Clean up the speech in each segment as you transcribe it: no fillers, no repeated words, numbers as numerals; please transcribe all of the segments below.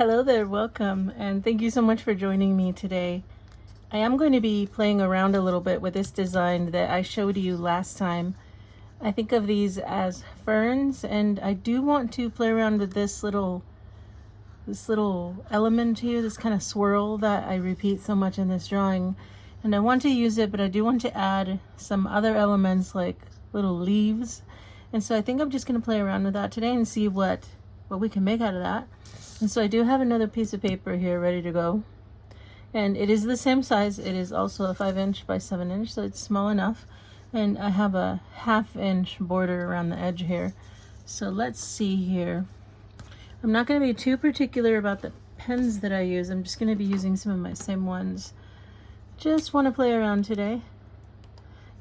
Hello there, welcome, and thank you so much for joining me today. I am going to be playing around a little bit with this design that I showed you last time. I think of these as ferns, and I do want to play around with this little element here, this kind of swirl that I repeat so much in this drawing. And I want to use it, but I do want to add some other elements like little leaves. And so I think I'm just going to play around with that today and see what we can make out of that. And so I do have another piece of paper here ready to go. And it is the same size. It is also a 5" by 7", so it's small enough. And I have a 1/2" border around the edge here. So let's see here. I'm not going to be too particular about the pens that I use. I'm just going to be using some of my same ones. Just want to play around today.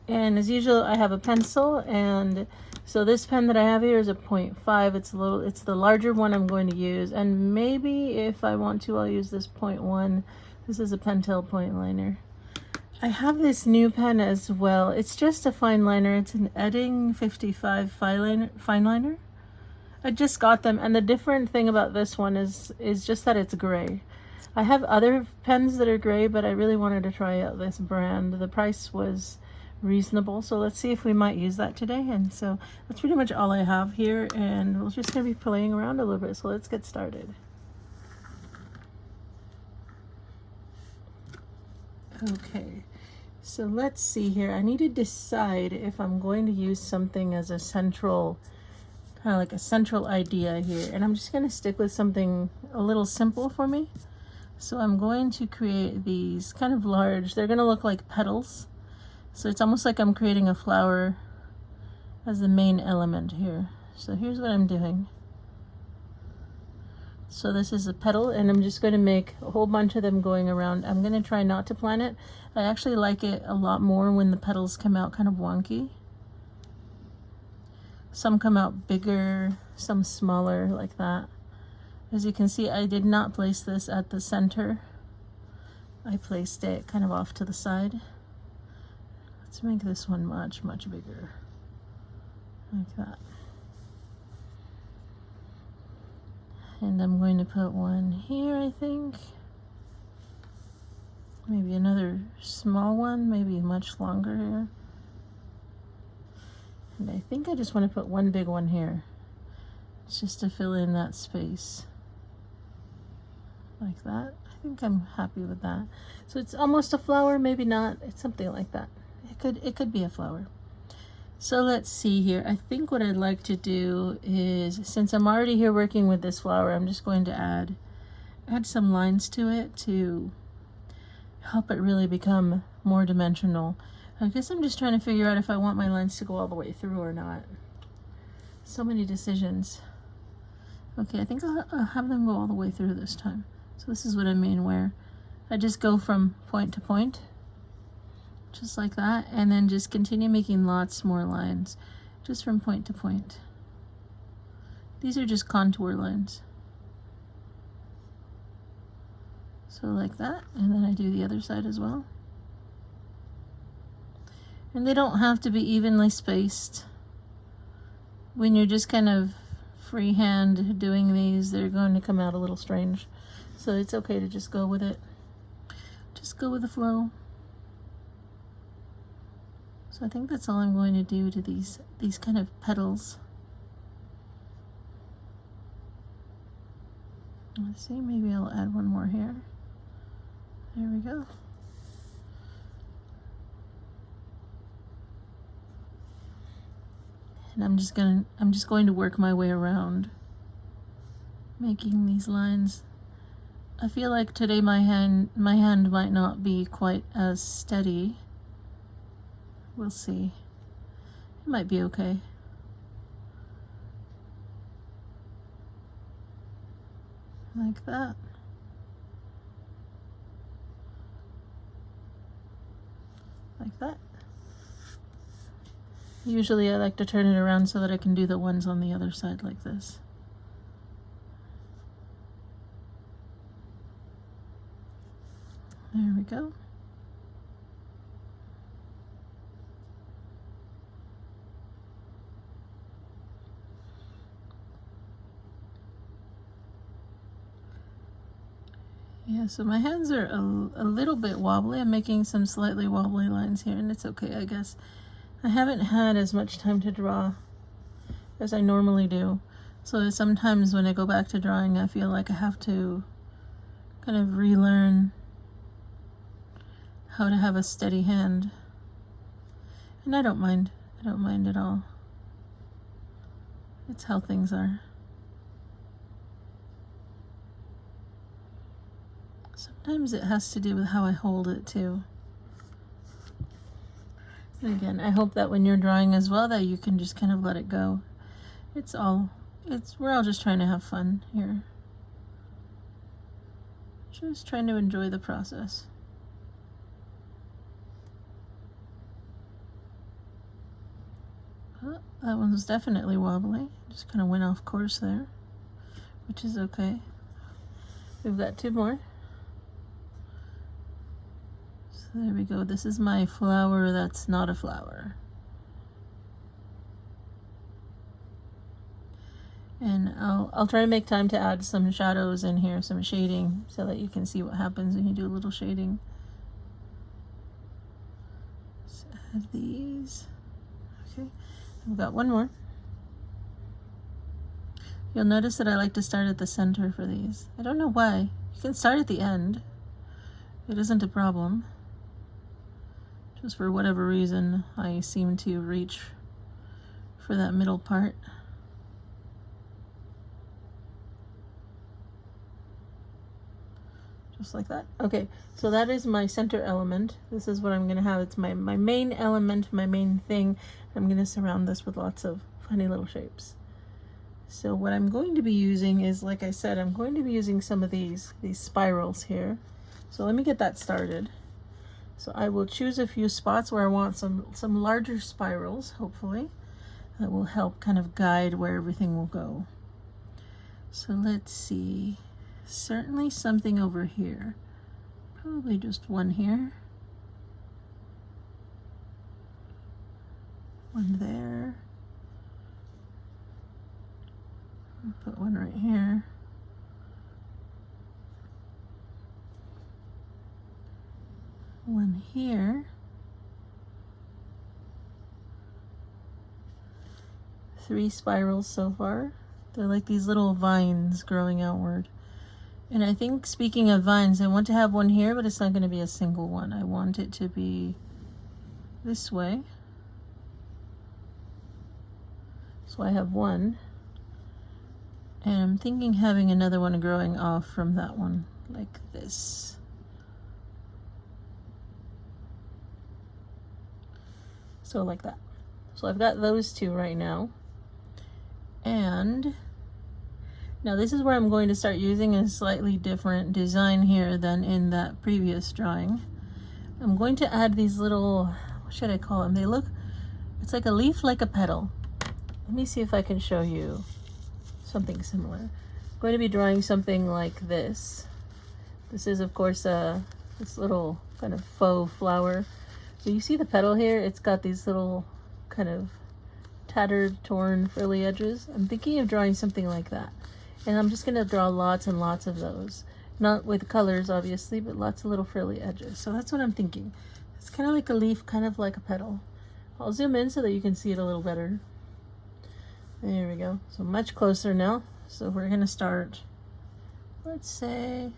And as usual, I have a pencil, and so this pen that I have here is a 0.5. It's the larger one I'm going to use, and maybe if I want to, I'll use this 0.1. This is a Pentel point liner. I have this new pen as well. It's just a fine liner. It's an Edding 55 fine liner. I just got them, and the different thing about this one is just that it's gray. I have other pens that are gray, but I really wanted to try out this brand. The price was reasonable, so let's see if we might use that today. And so that's pretty much all I have here, and we're just going to be playing around a little bit, so let's get started. Okay, so let's see here. I need to decide if I'm going to use something as a central, kind of like a central idea here, and I'm just going to stick with something a little simple for me. So I'm going to create these kind of large, they're going to look like petals. So it's almost like I'm creating a flower as the main element here. So here's what I'm doing. So this is a petal, and I'm just going to make a whole bunch of them going around. I'm going to try not to plan it. I actually like it a lot more when the petals come out kind of wonky. Some come out bigger, some smaller, like that. As you can see, I did not place this at the center. I placed it kind of off to the side. Let's make this one much, much bigger, like that. And I'm going to put one here, I think. Maybe another small one, maybe much longer here. And I think I just want to put one big one here, just to fill in that space. Like that. I think I'm happy with that. So it's almost a flower, maybe not. It's something like that. It could be a flower. So let's see here. I think what I'd like to do is, since I'm already here working with this flower, I'm just going to add some lines to it to help it really become more dimensional. I guess I'm just trying to figure out if I want my lines to go all the way through or not. So many decisions. Okay, I think I'll have them go all the way through this time. So this is what I mean, where I just go from point to point, just like that, and then just continue making lots more lines, just from point to point. These are just contour lines. So like that, and then I do the other side as well. And they don't have to be evenly spaced. When you're just kind of freehand doing these, they're going to come out a little strange. So it's okay to just go with it. Just go with the flow. So I think that's all I'm going to do to these kind of petals. Let's see, maybe I'll add one more here. There we go. And I'm just going to work my way around making these lines. I feel like today my hand might not be quite as steady. We'll see. It might be okay. Like that. Like that. Usually I like to turn it around so that I can do the ones on the other side like this. There we go. Yeah, so my hands are a little bit wobbly. I'm making some slightly wobbly lines here, and it's okay, I guess. I haven't had as much time to draw as I normally do. So sometimes when I go back to drawing, I feel like I have to kind of relearn how to have a steady hand. And I don't mind. I don't mind at all. It's how things are. Sometimes it has to do with how I hold it too. And again, I hope that when you're drawing as well, that you can just kind of let it go. We're all just trying to have fun here. Just trying to enjoy the process. Oh, that one was definitely wobbly. Just kind of went off course there, which is okay. We've got two more. So there we go. This is my flower that's not a flower. And I'll try to make time to add some shadows in here, some shading, so that you can see what happens when you do a little shading. Let's add these. Okay, I've got one more. You'll notice that I like to start at the center for these. I don't know why. You can start at the end. It isn't a problem. Just for whatever reason, I seem to reach for that middle part. Just like that. Okay, so that is my center element. This is what I'm gonna have. It's my main element, my main thing. I'm gonna surround this with lots of funny little shapes. So what I'm going to be using is, like I said, I'm going to be using some of these spirals here. So let me get that started. So I will choose a few spots where I want some larger spirals, hopefully. That will help kind of guide where everything will go. So let's see. Certainly something over here. Probably just one here. One there. I'll put one right here. One here. 3 spirals so far. They're like these little vines growing outward. And I think, speaking of vines, I want to have one here, but it's not going to be a single one. I want it to be this way. So I have one. And I'm thinking having another one growing off from that one, like this. So like that. So I've got those two right now. And now this is where I'm going to start using a slightly different design here than in that previous drawing. I'm going to add these little, what should I call them? They look, it's like a leaf, like a petal. Let me see if I can show you something similar. I'm going to be drawing something like this. This is, of course, this little kind of faux flower. So you see the petal here? It's got these little kind of tattered, torn, frilly edges. I'm thinking of drawing something like that. And I'm just going to draw lots and lots of those. Not with colors, obviously, but lots of little frilly edges. So that's what I'm thinking. It's kind of like a leaf, kind of like a petal. I'll zoom in so that you can see it a little better. There we go. So much closer now. So we're going to start, let's say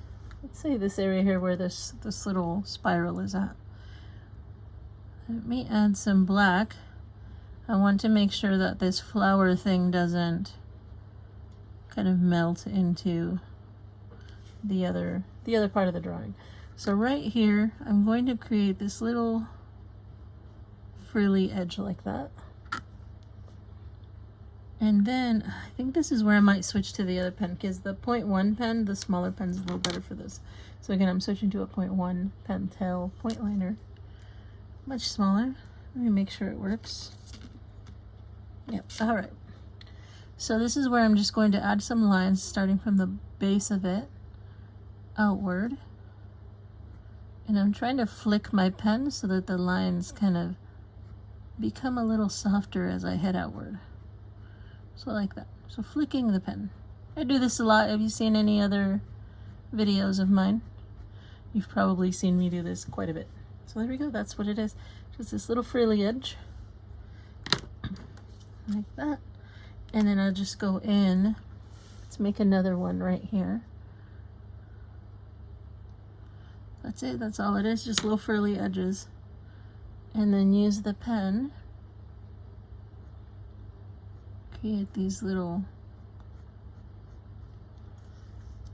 this area here where this little spiral is at. Let me add some black. I want to make sure that this flower thing doesn't kind of melt into the other part of the drawing. So right here, I'm going to create this little frilly edge like that. And then I think this is where I might switch to the other pen, because the 0.1 pen, the smaller pen, is a little better for this. So again, I'm switching to a 0.1 Pentel point liner. Much smaller. Let me make sure it works. Yep, all right. So this is where I'm just going to add some lines starting from the base of it outward. And I'm trying to flick my pen so that the lines kind of become a little softer as I head outward. So like that. So flicking the pen. I do this a lot. Have you seen any other videos of mine? You've probably seen me do this quite a bit. So there we go, that's what it is. Just this little frilly edge, like that. And then I'll just go in, let's make another one right here. That's it, that's all it is, just little frilly edges. And then use the pen, create these little,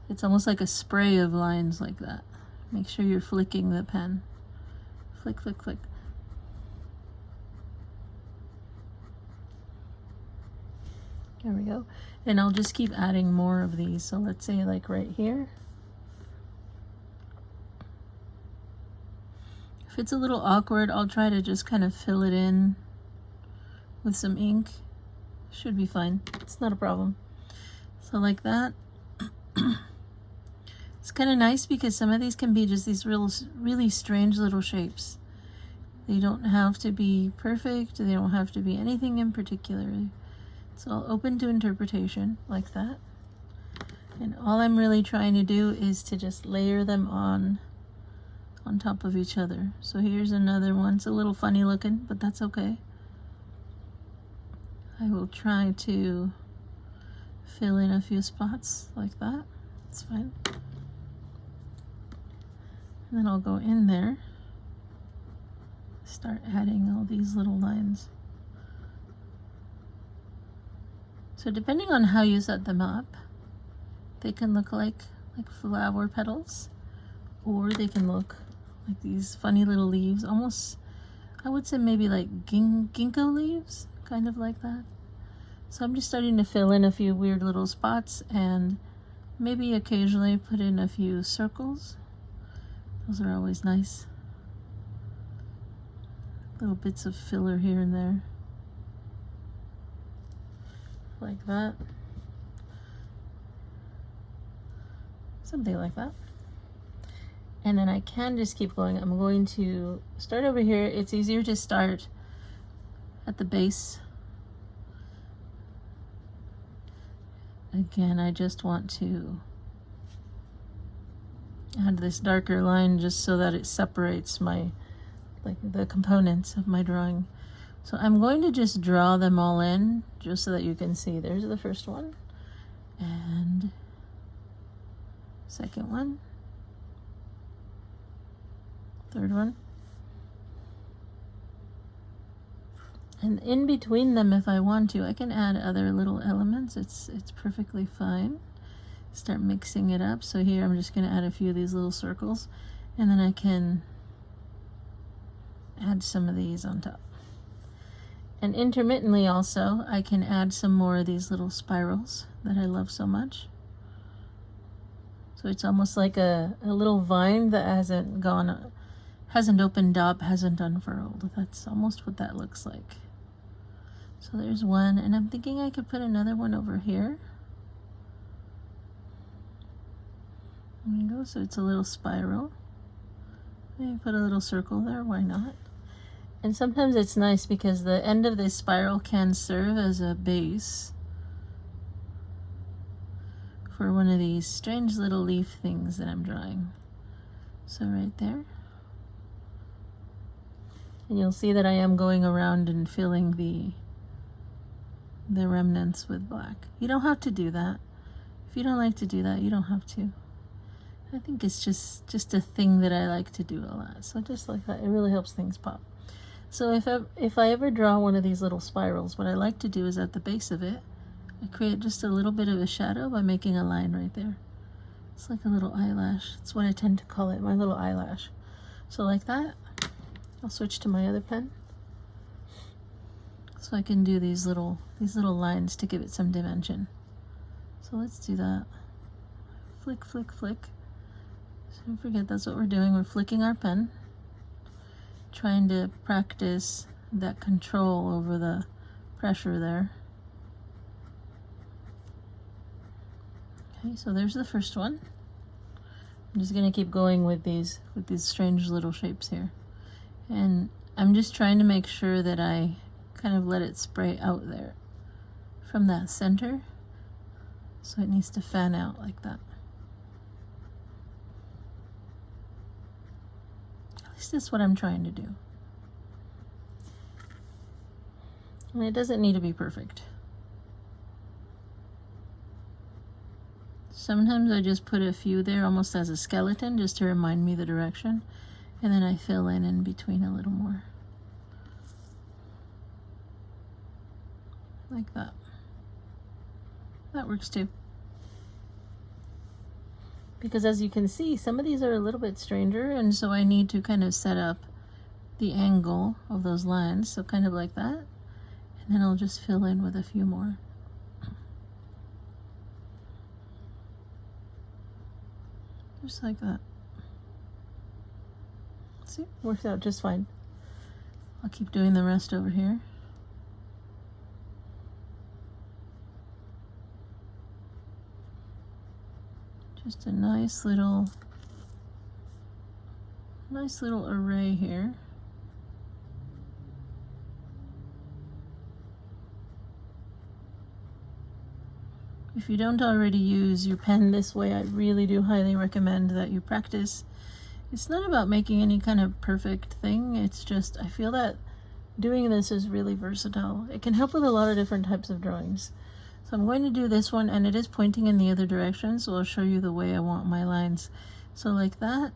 it's almost like a spray of lines like that. Make sure you're flicking the pen. Flick, flick, flick. There we go. And I'll just keep adding more of these. So let's say like right here. If it's a little awkward, I'll try to just kind of fill it in with some ink. Should be fine. It's not a problem. So like that. It's kind of nice because some of these can be just these really strange little shapes. They don't have to be perfect. They don't have to be anything in particular. It's all open to interpretation like that. And all I'm really trying to do is to just layer them on top of each other. So here's another one. It's a little funny looking, but that's okay. I will try to fill in a few spots like that. It's fine. And then I'll go in there, start adding all these little lines. So depending on how you set them up, they can look like flower petals, or they can look like these funny little leaves, almost, I would say maybe like ginkgo leaves, kind of like that. So I'm just starting to fill in a few weird little spots and maybe occasionally put in a few circles. Those are always nice. Little bits of filler here and there. Like that. Something like that. And then I can just keep going. I'm going to start over here. It's easier to start at the base. Again, I just want to add this darker line just so that it separates my, like the components of my drawing. So I'm going to just draw them all in just so that you can see. There's the first one and second one, third one, and in between them, if I want to, I can add other little elements. It's perfectly fine. Start mixing it up. So here I'm just going to add a few of these little circles, and then I can add some of these on top. And intermittently also I can add some more of these little spirals that I love so much. So it's almost like a little vine that hasn't opened up, hasn't unfurled. That's almost what that looks like. So there's one, and I'm thinking I could put another one over here. There you go, so it's a little spiral. Maybe put a little circle there, why not? And sometimes it's nice because the end of this spiral can serve as a base for one of these strange little leaf things that I'm drawing. So right there. And you'll see that I am going around and filling the remnants with black. You don't have to do that. If you don't like to do that, you don't have to. I think it's just a thing that I like to do a lot. So just like that, it really helps things pop. So if I ever draw one of these little spirals, what I like to do is at the base of it, I create just a little bit of a shadow by making a line right there. It's like a little eyelash. That's what I tend to call it, my little eyelash. So like that. I'll switch to my other pen. So I can do these little lines to give it some dimension. So let's do that. Flick, flick, flick. So don't forget that's what we're doing. We're flicking our pen, trying to practice that control over the pressure there. Okay, so there's the first one. I'm just gonna keep going with these strange little shapes here. And I'm just trying to make sure that I kind of let it spray out there from that center. So it needs to fan out like that. That's just what I'm trying to do. And it doesn't need to be perfect. Sometimes I just put a few there almost as a skeleton just to remind me the direction. And then I fill in between a little more. Like that. That works too. Because as you can see, some of these are a little bit stranger, and so I need to kind of set up the angle of those lines, so kind of like that. And then I'll just fill in with a few more. Just like that. See, works out just fine. I'll keep doing the rest over here. Just a nice little array here. If you don't already use your pen this way, I really do highly recommend that you practice. It's not about making any kind of perfect thing, it's just I feel that doing this is really versatile. It can help with a lot of different types of drawings. So I'm going to do this one, and it is pointing in the other direction, so I'll show you the way I want my lines. So like that,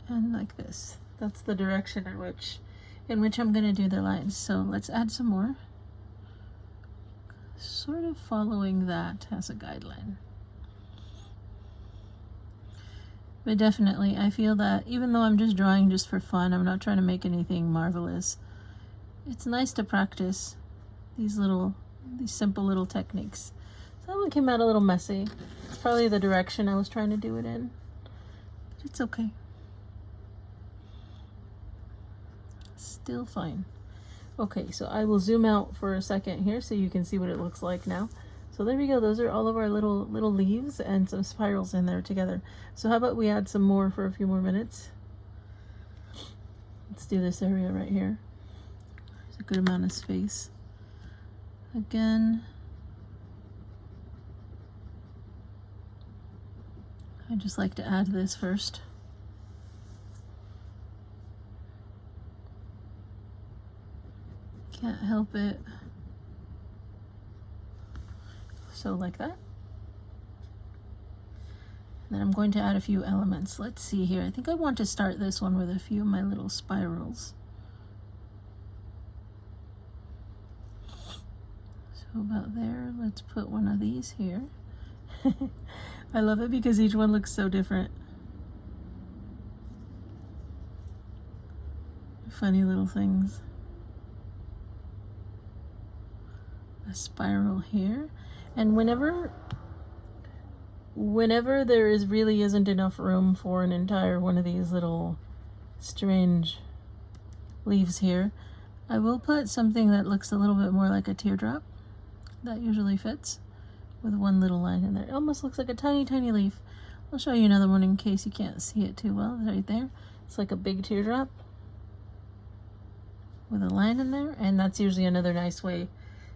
and like this. That's the direction in which I'm going to do the lines. So let's add some more. Sort of following that as a guideline. But definitely, I feel that even though I'm just drawing just for fun, I'm not trying to make anything marvelous, it's nice to practice these simple little techniques. So that one came out a little messy. It's probably the direction I was trying to do it in. But it's okay. Still fine. Okay, so I will zoom out for a second here so you can see what it looks like now. So there we go. Those are all of our little leaves and some spirals in there together. So how about we add some more for a few more minutes? Let's do this area right here. There's a good amount of space. Again, I just like to add this first. Can't help it. So like that. And then I'm going to add a few elements. Let's see here. I think I want to start this one with a few of my little spirals. So about there, let's put one of these here. I love it because each one looks so different. Funny little things. A spiral here. And whenever there really isn't enough room for an entire one of these little strange leaves here, I will put something that looks a little bit more like a teardrop. That usually fits with one little line in there. It almost looks like a tiny, tiny leaf. I'll show you another one in case you can't see it too well. Right there. It's like a big teardrop with a line in there, and that's usually another nice way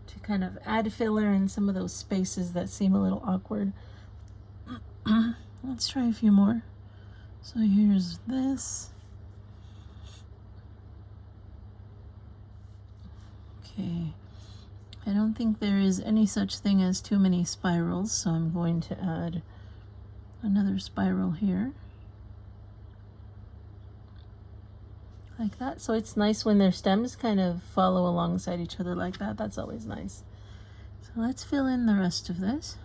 to kind of add filler in some of those spaces that seem a little awkward. Let's try a few more. So here's this. Okay. I don't think there is any such thing as too many spirals, so I'm going to add another spiral here. Like that. So it's nice when their stems kind of follow alongside each other like that. That's always nice. So let's fill in the rest of this.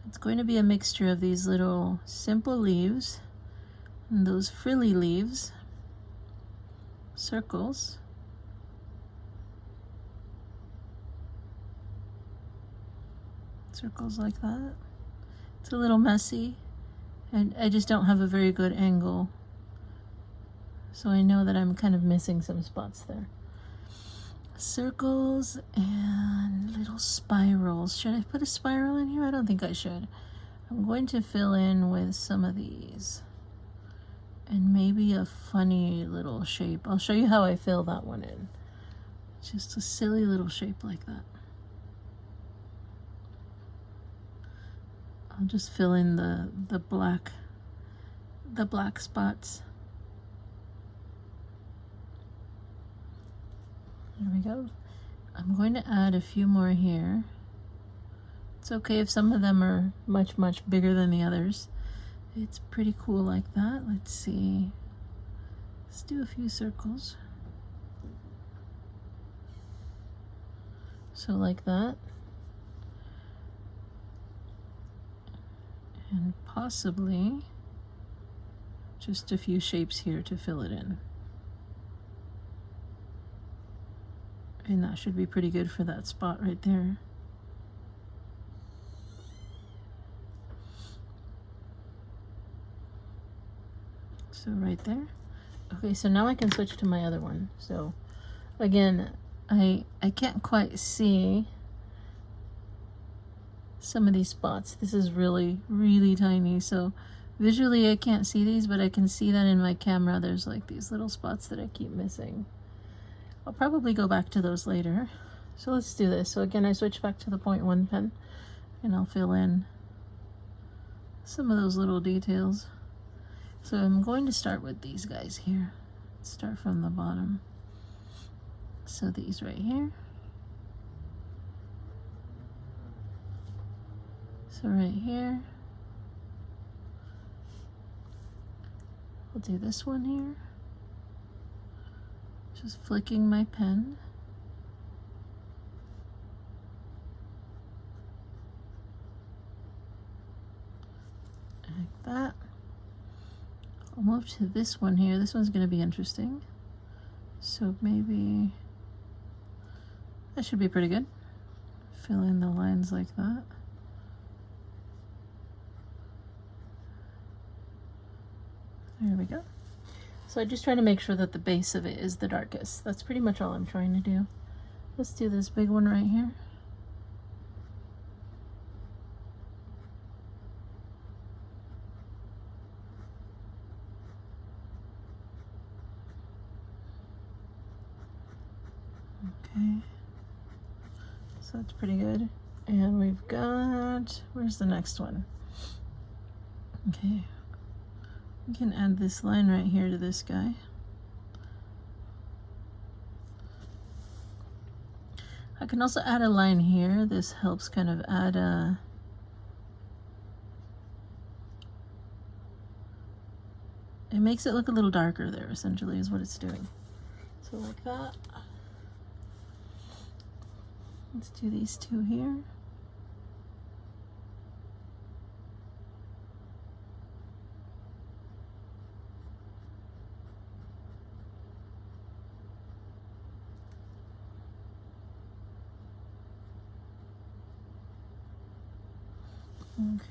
It's going to be a mixture of these little simple leaves and those frilly leaves, circles, circles like that. It's a little messy, and I just don't have a very good angle, so I know that I'm kind of missing some spots there. Circles and little spirals. Should I put a spiral in here? I don't think I should. I'm going to fill in with some of these and maybe a funny little shape. I'll show you how I fill that one in. Just a silly little shape like that. I'll just fill in the black the black spots. There we go. I'm going to add a few more here. It's okay if some of them are much bigger than the others. It's pretty cool like that. Let's see. Let's do a few circles. So like that. And possibly just a few shapes here to fill it in. And that should be pretty good for that spot right there. So right there. Okay, so now I can switch to my other one. So again, I can't quite see some of these spots. This is really tiny, so visually I can't see these, but I can see that in my camera there's like these little spots that I keep missing. I'll probably go back to those later. So let's do this. So again, I switch back to the 0.1 pen and I'll fill in some of those little details. So I'm going to start with these guys here. Start from the bottom. So these right here. So right here. We'll do this one here. Just flicking my pen. Like that. I'll move to this one here. This one's going to be interesting. So maybe that should be pretty good. Fill in the lines like that. There we go. So I just try to make sure that the base of it is the darkest. That's pretty much all I'm trying to do. Let's do this big one right here. Okay. So that's pretty good. And we've got, where's the next one? Okay. We can add this line right here to this guy. I can also add a line here. This helps kind of add a it makes it look a little darker there, essentially, is what it's doing. So like that. Let's do these two here.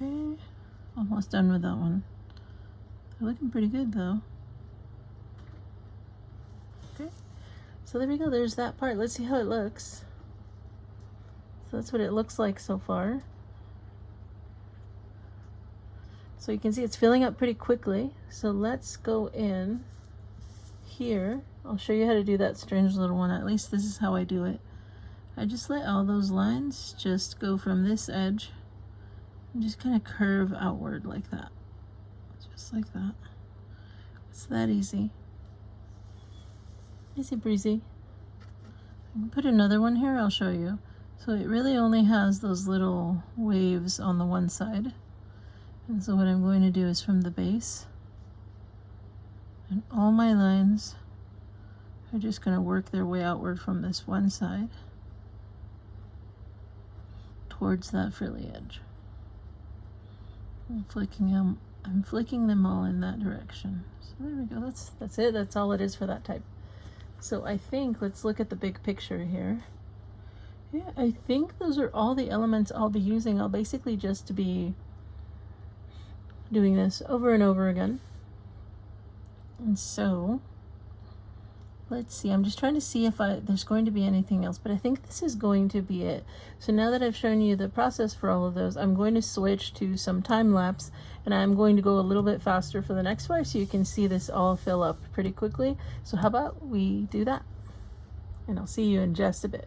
Okay, almost done with that one. They're looking pretty good though. Okay, so there we go, there's that part. Let's see how it looks. So that's what it looks like so far. So you can see it's filling up pretty quickly. So let's go in here. I'll show you how to do that strange little one. At least this is how I do it. I just let all those lines just go from this edge and just kind of curve outward like that. Just like that. It's that easy. Easy breezy. I'm gonna put another one here, I'll show you. So it really only has those little waves on the one side. And so what I'm going to do is from the base, and all my lines are just going to work their way outward from this one side towards that frilly edge. I'm flicking them all in that direction. So there we go. That's it. That's all it is for that type. So I think let's look at the big picture here. Yeah, I think those are all the elements I'll be using. I'll basically just be doing this over and over again. And so let's see, I'm just trying to see if there's going to be anything else, but I think this is going to be it. So now that I've shown you the process for all of those, I'm going to switch to some time lapse, and I'm going to go a little bit faster for the next one so you can see this all fill up pretty quickly. So how about we do that? And I'll see you in just a bit.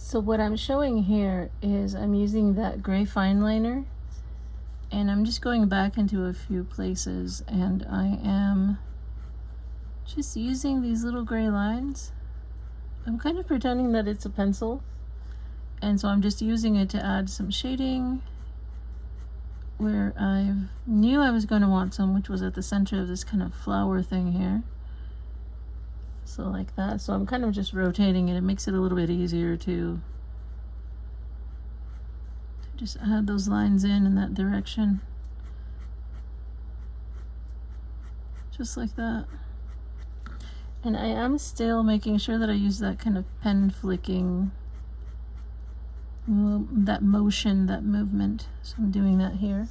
So what I'm showing here is I'm using that gray fine liner, and I'm just going back into a few places, and I am just using these little gray lines. I'm kind of pretending that it's a pencil, and so I'm just using it to add some shading where I knew I was going to want some, which was at the center of this kind of flower thing here. So like that. So I'm kind of just rotating it. It makes it a little bit easier to just add those lines in that direction. Just like that. And I am still making sure that I use that kind of pen flicking, that motion, that movement. So I'm doing that here.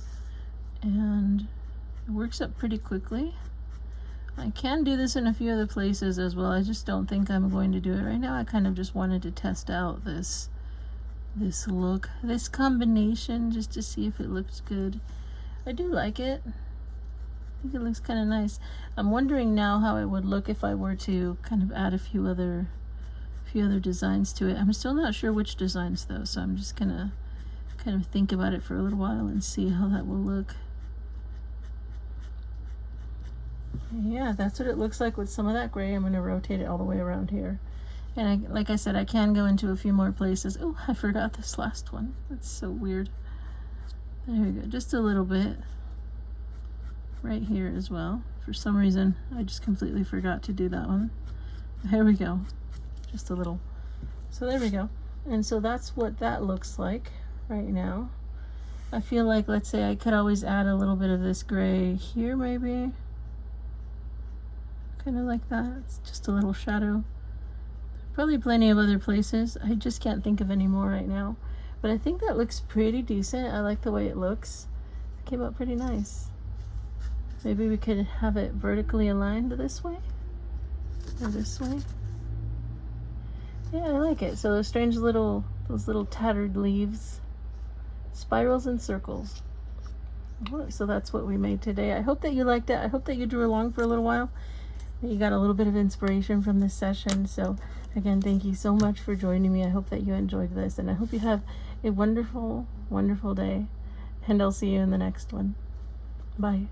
And it works up pretty quickly. I can do this in a few other places as well. I just don't think I'm going to do it right now. I kind of just wanted to test out this look, this combination, just to see if it looks good. I do like it. I think it looks kind of nice. I'm wondering now how it would look if I were to kind of add a few other designs to it. I'm still not sure which designs though, so I'm just gonna kind of think about it for a little while and see how that will look. Yeah, that's what it looks like with some of that gray. I'm going to rotate it all the way around here. And like I said, I can go into a few more places. Oh, I forgot this last one. That's so weird. There we go. Just a little bit right here as well. For some reason, I just completely forgot to do that one. There we go. Just a little. So there we go. And so that's what that looks like right now. I feel like, let's say I could always add a little bit of this gray here maybe. Kind of like that. It's just a little shadow. Probably plenty of other places. I just can't think of any more right now. But I think that looks pretty decent. I like the way it looks. It came out pretty nice. Maybe we could have it vertically aligned this way. Or this way. Yeah, I like it. So those strange little, those little tattered leaves. Spirals and circles. So that's what we made today. I hope that you liked it. I hope that you drew along for a little while. You got a little bit of inspiration from this session. So again, thank you so much for joining me. I hope that you enjoyed this, and I hope you have a wonderful, wonderful day, and I'll see you in the next one. Bye.